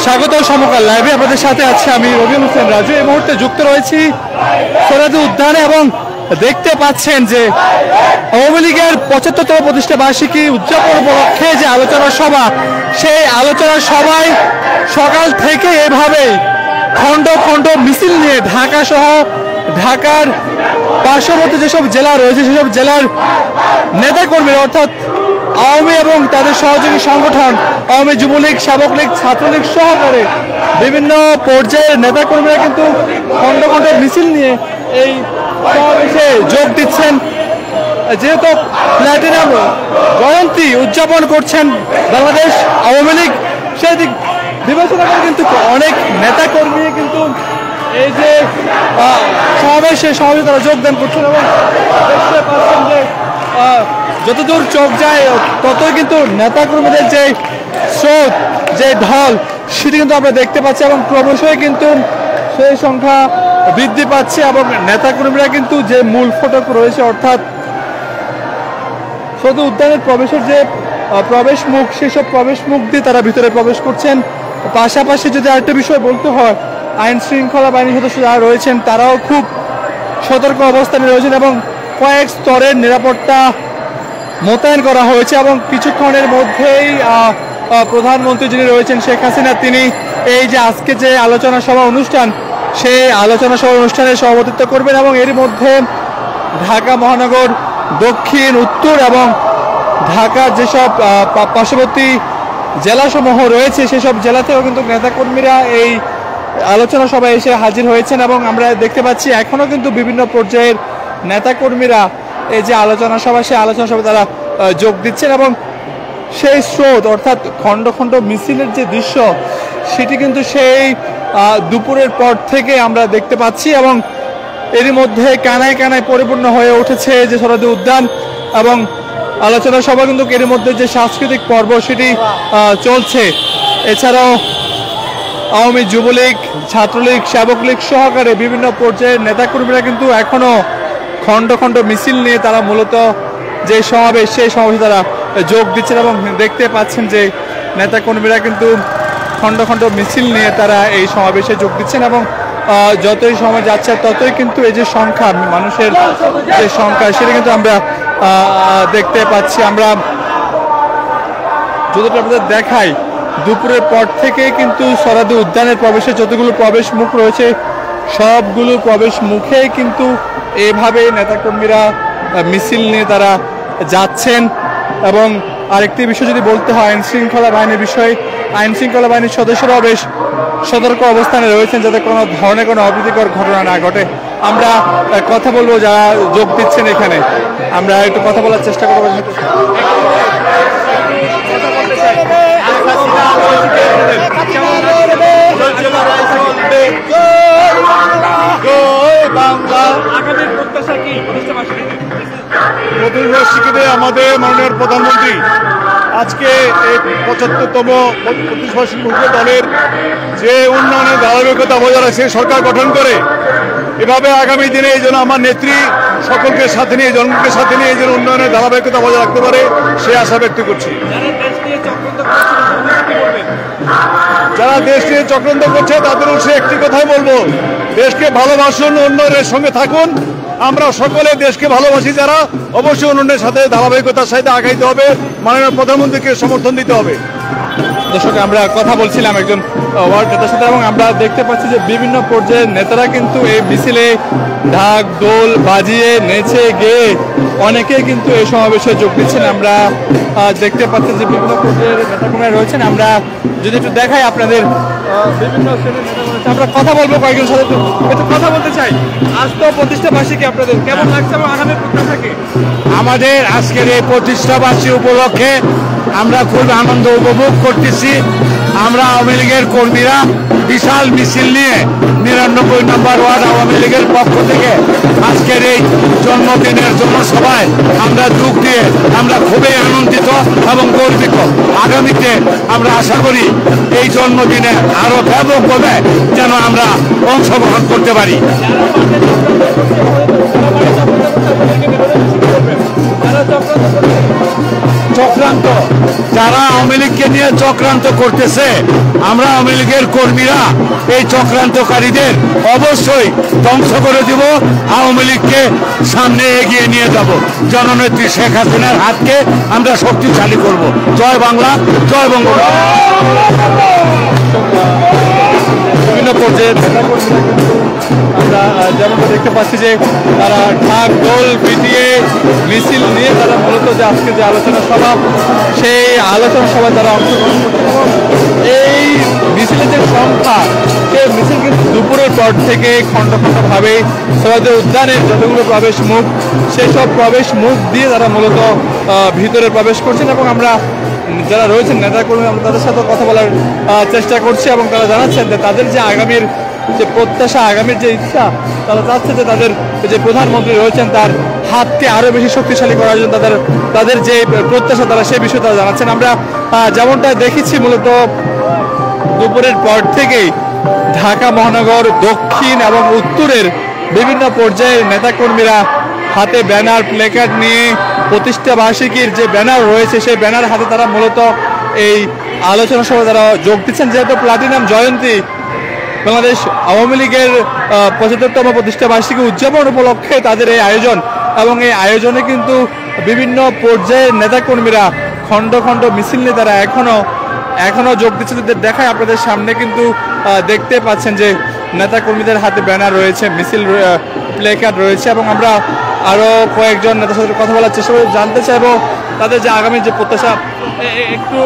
স্বাগত সমকাল লাইভে আপনাদের সাথে আছি আমি রবি হোসেন রাজু। এই মুহূর্তে যুক্ত রয়েছি সোহরাওয়ার্দী উদ্যানে এবং দেখতে পাচ্ছেন যে আওয়ামী লীগের ৭৫তম প্রতিষ্ঠা বার্ষিকী উদযাপন উপলক্ষে যে আলোচনা সভা, সেই আলোচনা সভায় সকাল থেকে এভাবেই খণ্ড খণ্ড মিছিল নিয়ে ঢাকা সহ ঢাকার পার্শ্ববর্তী যেসব জেলা রয়েছে সেসব জেলার নেতাকর্মীরা অর্থাৎ আওয়ামী এবং তাদের সহযোগী সংগঠন আওয়ামী যুবলীগ, সেবক লীগ, ছাত্রলীগ সহকারে বিভিন্ন পর্যায়ের নেতাকর্মীরা কিন্তু খণ্ড খণ্ড মিছিল নিয়ে এই সমাবেশে যোগ দিচ্ছেন। যেহেতু প্ল্যাটিনাম জয়ন্তী উদযাপন করছেন বাংলাদেশ আওয়ামী লীগ, সেই দিক বিবেচনা করে কিন্তু অনেক নেতাকর্মী কিন্তু এই যে সমাবেশে তারা যোগদান করছেন এবং দেখতে পাচ্ছেন যে যতদূর চোখ যায় ততই কিন্তু নেতাকর্মীদের যে স্রোত, যে ঢল, সেটি কিন্তু আমরা দেখতে পাচ্ছি এবং ক্রমশই কিন্তু সেই সংখ্যা বৃদ্ধি পাচ্ছে এবং নেতাকর্মীরা কিন্তু যে মূল ফটক রয়েছে অর্থাৎ শুধু উদ্যানের প্রবেশের যে প্রবেশ মুখ, সেসব প্রবেশ মুখ দিয়ে তারা ভিতরে প্রবেশ করছেন। পাশাপাশি যদি আরেকটা বিষয় বলতে হয়, আইন শৃঙ্খলা বাহিনীর সদস্য যারা রয়েছেন তারাও খুব সতর্ক অবস্থানে রয়েছেন এবং কয়েক স্তরের নিরাপত্তা মোতায়েন করা হয়েছে এবং কিছুক্ষণের মধ্যেই প্রধানমন্ত্রী যিনি রয়েছেন শেখ হাসিনা, তিনি এই যে আজকে যে আলোচনা সভা অনুষ্ঠান, সেই আলোচনা সভা অনুষ্ঠানে সভাপতিত্ব করবেন এবং এর মধ্যে ঢাকা মহানগর দক্ষিণ, উত্তর এবং ঢাকার যেসব পার্শ্ববর্তী জেলাসমূহ রয়েছে সেসব জেলাতেও কিন্তু নেতাকর্মীরা এই আলোচনা সভায় এসে হাজির হয়েছেন এবং আমরা দেখতে পাচ্ছি এখনও কিন্তু বিভিন্ন পর্যায়ের নেতাকর্মীরা এই যে আলোচনা সভা, সেই আলোচনা সভায় তারা যোগ দিচ্ছেন এবং সেই স্রোত অর্থাৎ খণ্ড খণ্ড মিছিলের যে দৃশ্য, সেটি কিন্তু সেই দুপুরের পর থেকে আমরা দেখতে পাচ্ছি এবং এরই মধ্যে কানায় কানায় পরিপূর্ণ হয়ে উঠেছে যে সোহরাওয়ার্দী উদ্যান এবং আলোচনা সভা কিন্তু এর মধ্যে যে সাংস্কৃতিক পর্ব সেটি চলছে। এছাড়াও আওয়ামী যুবলীগ, ছাত্রলীগ, সেবক লীগ সহকারে বিভিন্ন পর্যায়ের নেতাকর্মীরা কিন্তু এখনো খণ্ড খণ্ড মিছিল নিয়ে তারা মূলত যে সমাবেশ, সেই সমাবেশে তারা যোগ দিচ্ছেন এবং দেখতে পাচ্ছেন যে নেতাকর্মীরা কিন্তু খণ্ড খণ্ড মিছিল নিয়ে তারা এই সমাবেশে যোগ দিচ্ছেন এবং যতই সময় যাচ্ছে ততই কিন্তু এই যে সংখ্যা, মানুষের যে সংখ্যা, সেটা কিন্তু আমরা দেখতে পাচ্ছি। আমরা যতটা আপনাদের দেখাই, দুপুরের পর থেকেই কিন্তু সোহরাওয়ার্দী উদ্যানের প্রবেশে যতগুলো প্রবেশ মুখ রয়েছে সবগুলো প্রবেশ মুখেই কিন্তু এভাবে নেতাকর্মীরা মিছিল নিয়ে তারা যাচ্ছেন এবং আরেকটি বিষয় যদি বলতে হয় আইন শৃঙ্খলা বাহিনীর বিষয়, আইন শৃঙ্খলা বাহিনীর সদস্যরাও বেশ সতর্ক অবস্থানে রয়েছেন যাতে কোনো ধরনের কোনো অপ্রীতিকর ঘটনা না ঘটে। আমরা কথা বলবো যারা যোগ দিচ্ছেন এখানে, আমরা একটু কথা বলার চেষ্টা করবো। আমাদের মাননীয় প্রধানমন্ত্রী আজকে এই ৭৫তম প্রতিষ্ঠাবার্ষিকী দলের যে উন্নয়নের ধারাবাহিকতা বজায় রাখছে সরকার গঠন করে, এভাবে আগামী দিনে এই জন্য আমার নেত্রী সকলকে সাথে নিয়ে, জনগণকে সাথে নিয়ে এই জন্য উন্নয়নের ধারাবাহিকতা বজায় রাখতে পারে সে আশা ব্যক্ত করছি। যারা দেশ নিয়ে চক্রান্ত করছে তাদের সে একটি কথাই বলবো, দেশকে ভালোবাসুন, উন্নয়নের সঙ্গে থাকুন। আমরা সকলে দেশকে ভালোবাসি যারা, অবশ্যই উন্নয়নের সাথে ধারাবাহিকতার সাথে আগাইতে হবে, মাননীয় প্রধানমন্ত্রীকে সমর্থন দিতে হবে। দর্শক, আমরা কথা বলছিলাম একজন ওয়ার্ড নেতার সাথে এবং আমরা দেখতে পাচ্ছি যে বিভিন্ন পর্যায়ের নেতারা কিন্তু এই মিছিলে ঢাক ঢোল বাজিয়ে নেচে গেয়ে অনেকেই কিন্তু এই সমাবেশে যোগ দিচ্ছেন। আমরা দেখতে পাচ্ছি যে বিভিন্ন পর্যায়ের নেতাকর্মীরা রয়েছেন। আমরা যদি একটু দেখাই আপনাদের বিভিন্ন শ্রেণীর নেতা, আমরা কথা বলবো কয়েকজন সাথে, একটু কথা বলতে চাই। আজ তো প্রতিষ্ঠা বার্ষিকী, আপনাদের কেমন লাগছে এবং আগামী প্রত্যাশা কি? আমাদের আজকের এই প্রতিষ্ঠা বার্ষিকী উপলক্ষে আমরা খুব আনন্দ উপভোগ করতেছি। আমরা আওয়ামী লীগের কর্মীরা বিশাল মিছিল নিয়ে ৯৯ নম্বর ওয়ার্ড আওয়ামী লীগের পক্ষ থেকে আজকের এই জন্মদিনের জনসভায় আমরা যোগ দিয়ে আমরা খুবই আনন্দিত এবং গর্বিত। আগামীতে আমরা আশা করি এই জন্মদিনে আরো ব্যাপকভাবে যেন আমরা অংশগ্রহণ করতে পারি। চক্রান্ত যারা আওয়ামী লীগকে নিয়ে চক্রান্ত করতেছে, আমরা আওয়ামী লীগের কর্মীরা এই চক্রান্তকারীদের অবশ্যই ধ্বংস করে দিব। আওয়ামী লীগকে সামনে এগিয়ে নিয়ে যাব। জননেত্রী শেখ হাসিনার হাতকে আমরা শক্তিশালী করব। জয় বাংলা, জয় বঙ্গবন্ধু। বিভিন্ন পর্যায়ে আমরা যেমনটা দেখতে পাচ্ছি যে তারা ঢাক ঢোল পিটিয়ে মিছিল নিয়ে তারা মূলত যে আজকে যে আলোচনা সভা, সেই আলোচনা সভায় তারা অংশগ্রহণ করছে। এই মিছিলের যে সংখ্যা, সেই মিছিল কিন্তু দুপুরের পর থেকে খণ্ড খণ্ডভাবে সৈয়দ উদ্যানের যতগুলো প্রবেশ মুখ, সেসব প্রবেশ মুখ দিয়ে তারা মূলত ভিতরে প্রবেশ করছেন। এবং আমরা যারা রয়েছেন নেতাকর্মী, আমরা তাদের সাথে কথা বলার চেষ্টা করছি এবং তারা জানাচ্ছেন যে তাদের যে আগামীর যে প্রত্যাশা, আগামীর যে ইচ্ছা, তারা চাচ্ছে যে তাদের যে প্রধানমন্ত্রী রয়েছেন তার হাতকে আরও বেশি শক্তিশালী করার জন্য তাদের যে প্রত্যাশা, তারা সেই বিষয়ে তারা জানাচ্ছেন। আমরা যেমনটা দেখেছি মূলত দুপুরের পর থেকেই ঢাকা মহানগর দক্ষিণ এবং উত্তরের বিভিন্ন পর্যায়ের নেতাকর্মীরা হাতে ব্যানার, প্লেকার্ড নিয়ে প্রতিষ্ঠা বার্ষিকীর যে ব্যানার রয়েছে সেই ব্যানার হাতে তারা মূলত এই আলোচনা সভায় তারা যোগ দিচ্ছেন। যেহেতু প্লাটিনাম জয়ন্তী, বাংলাদেশ আওয়ামী লীগের 75তম প্রতিষ্ঠা বার্ষিকী উদযাপন উপলক্ষে তাদের এই আয়োজন, এবং এই আয়োজনে কিন্তু বিভিন্ন পর্যায়ের নেতাকর্মীরা খণ্ড খণ্ড মিছিল নিয়ে তারা এখনো যোগ দিচ্ছে। দেখায় আপনাদের সামনে কিন্তু দেখতে পাচ্ছেন যে নেতাকর্মীদের হাতে ব্যানার রয়েছে, মিছিল প্লেকার্ড রয়েছে। এবং আমরা আরও কয়েকজন নেতার সাথে কথা বলার চেষ্টা করে জানতে চাইবো তাদের যে আগামী যে প্রত্যাশা। একটু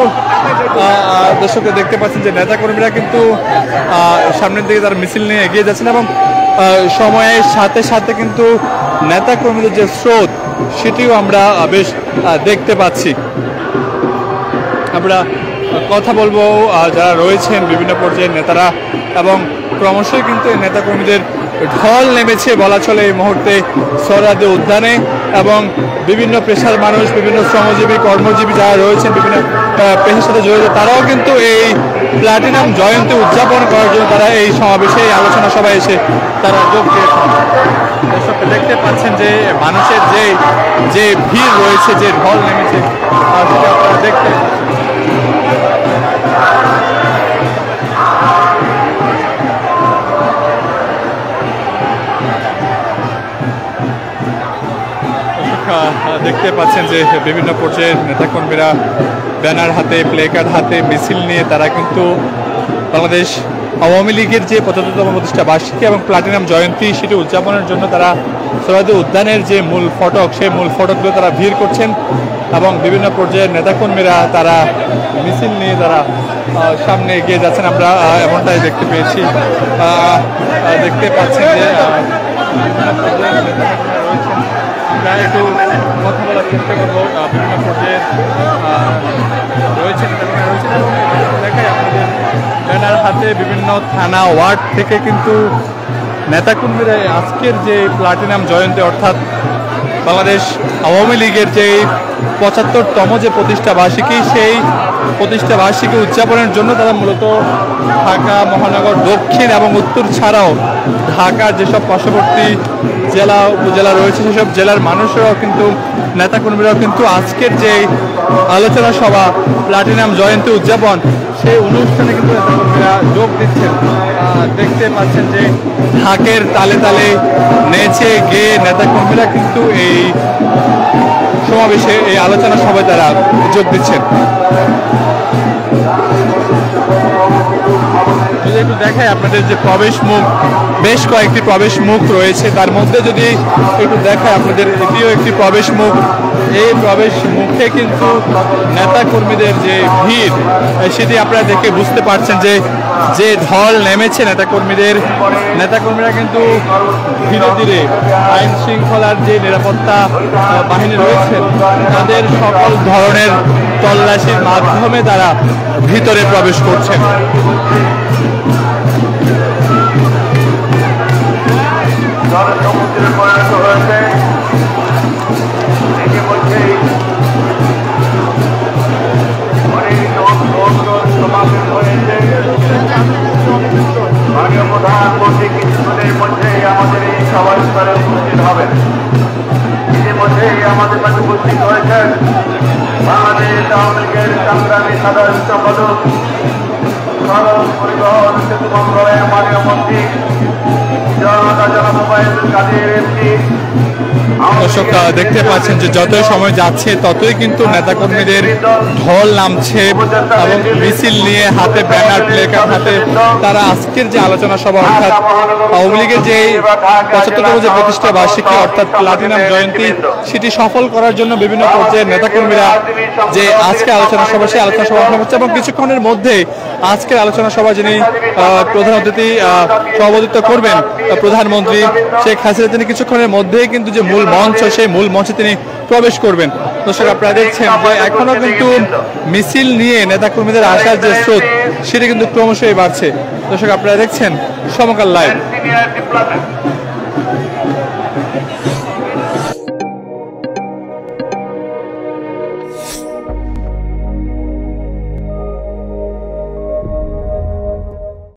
দর্শকরা দেখতে পাচ্ছেন যে নেতাকর্মীরা কিন্তু সামনের দিকে তারা মিছিল নিয়ে এগিয়ে যাচ্ছেন এবং সময়ের সাথে সাথে কিন্তু নেতাকর্মীদের যে স্রোত, সেটিও আমরা বেশ দেখতে পাচ্ছি। আমরা কথা বলবো যারা রয়েছেন বিভিন্ন পর্যায়ের নেতারা, এবং ক্রমশই কিন্তু এই নেতাকর্মীদের ঢল নেমেছে বলা চলে এই মুহূর্তে সোহরাওয়ার্দী উদ্যানে। এবং বিভিন্ন পেশার মানুষ, বিভিন্ন শ্রমজীবী, কর্মজীবী যারা রয়েছেন বিভিন্ন পেশার সাথে জড়িত, তারাও কিন্তু এই প্লাটিনাম জয়ন্তী উদযাপন করার জন্য তারা এই সমাবেশে, এই আলোচনা সভায় এসে তারা যোগ দিয়েছেন। দর্শক দেখতে পাচ্ছেন যে মানুষের যে ভিড় রয়েছে, যে ঢল নেমেছে, সেটা আপনারা দেখতে দেখতে পাচ্ছেন যে বিভিন্ন পর্যায়ের নেতাকর্মীরা ব্যানার হাতে, প্লেকার্ড হাতে মিছিল নিয়ে তারা কিন্তু বাংলাদেশ আওয়ামী লীগের যে 75তম প্রতিষ্ঠা বার্ষিকী এবং প্লাটিনাম জয়ন্তী, সেটি উদযাপনের জন্য তারা সোহরাওয়ার্দী উদ্যানের যে মূল ফটক, সেই মূল ফটকগুলো তারা ভিড় করছেন। এবং বিভিন্ন পর্যায়ের নেতাকর্মীরা তারা মিছিল নিয়ে তারা সামনে এগিয়ে যাচ্ছেন। আমরা এমনটাই দেখতে পেয়েছি। দেখতে পাচ্ছেন যে বিভিন্ন পর্যায়ের নেতাকর্মীরা রয়েছেন। আমরা একটু কথা বলার চেষ্টা করবো। বিভিন্ন পর্যায়ে রয়েছেন এবং দেখাই আপনাদের ব্যানার হাতে বিভিন্ন থানা, ওয়ার্ড থেকে কিন্তু নেতাকর্মীরা আজকের যে প্লাটিনাম জয়ন্তী, অর্থাৎ বাংলাদেশ আওয়ামী লীগের যে 75তম যে প্রতিষ্ঠা বার্ষিকী, সেই প্রতিষ্ঠা বার্ষিকী উদযাপনের জন্য তারা মূলত ঢাকা মহানগর দক্ষিণ এবং উত্তর ছাড়াও ঢাকার যেসব পার্শ্ববর্তী জেলা, উপজেলা রয়েছে, সেসব জেলার মানুষরাও কিন্তু, নেতাকর্মীরাও কিন্তু আজকের যে আলোচনা সভা প্লাটিনাম জয়ন্তী উদযাপন, সেই অনুষ্ঠানে কিন্তু নেতাকর্মীরা যোগ দিচ্ছেন। দেখতে পাচ্ছেন যে ঢাকের তালে তালে নেচে গেয়ে নেতাকর্মীরা কিন্তু এই সমাবেশে, এই আলোচনা সভায় তারা যোগ দিচ্ছেন। যদি একটু দেখায় আপনাদের যে প্রবেশ মুখ, বেশ কয়েকটি প্রবেশ মুখ রয়েছে, তার মধ্যে যদি একটু দেখায় আপনাদের, এটিও একটি প্রবেশ মুখ। এই প্রবেশ মুখে কিন্তু নেতাকর্মীদের যে ভিড়, সেটি আপনারা দেখে বুঝতে পারছেন যে ঢল নেমেছে নেতাকর্মীরা কিন্তু ধীরে ধীরে আইন শৃঙ্খলার যে নিরাপত্তা বাহিনী রয়েছে তাদের সকল ধরনের তল্লাশির মাধ্যমে তারা ভিতরে প্রবেশ করছেন। জনসমুদ্রে পরিণত হয়েছে। ইতিমধ্যেই অনেক লোক সমাবেশ হয়েছে। মাননীয় প্রধানমন্ত্রী কিছুক্ষণের মধ্যেই আমাদের এই সভাস্থলে উপস্থিত হবেন। ইতিমধ্যে ইতিমধ্যেই আমাদের কাছে উপস্থিত হয়েছেন বাংলাদেশ আওয়ামী লীগের সংগ্রামী সাধারণ সম্পাদক সড়ক পরিবহন সেতু মন্ত্রণালয়ের মাননীয় মন্ত্রী জনতা জনমোবাইল কাদের এমপি। দর্শক দেখতে পাচ্ছেন যে যতই সময় যাচ্ছে ততই কিন্তু নেতাকর্মীদের ঢল নামছে এবং মিছিল নিয়ে হাতে ব্যানার প্লেকার্ড হাতে তারা আজকের যে আলোচনা সভা অর্থাৎ আওয়ামী লীগের যে 75তম যে প্রতিষ্ঠা বার্ষিকী অর্থাৎ প্লাটিনাম জয়ন্তী সেটি সফল করার জন্য বিভিন্ন পর্যায়ের নেতাকর্মীরা যে আজকে আলোচনা সভা সেই আলোচনা সভা হচ্ছে এবং কিছুক্ষণের মধ্যে আজকের আলোচনা সভা যিনি প্রধান অতিথি সভাপতিত্ব করবেন প্রধানমন্ত্রী শেখ হাসিনা, তিনি কিছুক্ষণের মধ্যেই কিন্তু যে মূল মঞ্চ সেই মূল মঞ্চে তিনি প্রবেশ করবেন। দর্শক আপনারা দেখছেন যে এখনো কিন্তু মিছিল নিয়ে নেতাকর্মীদের আসার যে স্রোত সেটি কিন্তু ক্রমশই বাড়ছে। দর্শক আপনারা দেখছেন সমকাল লাইভ।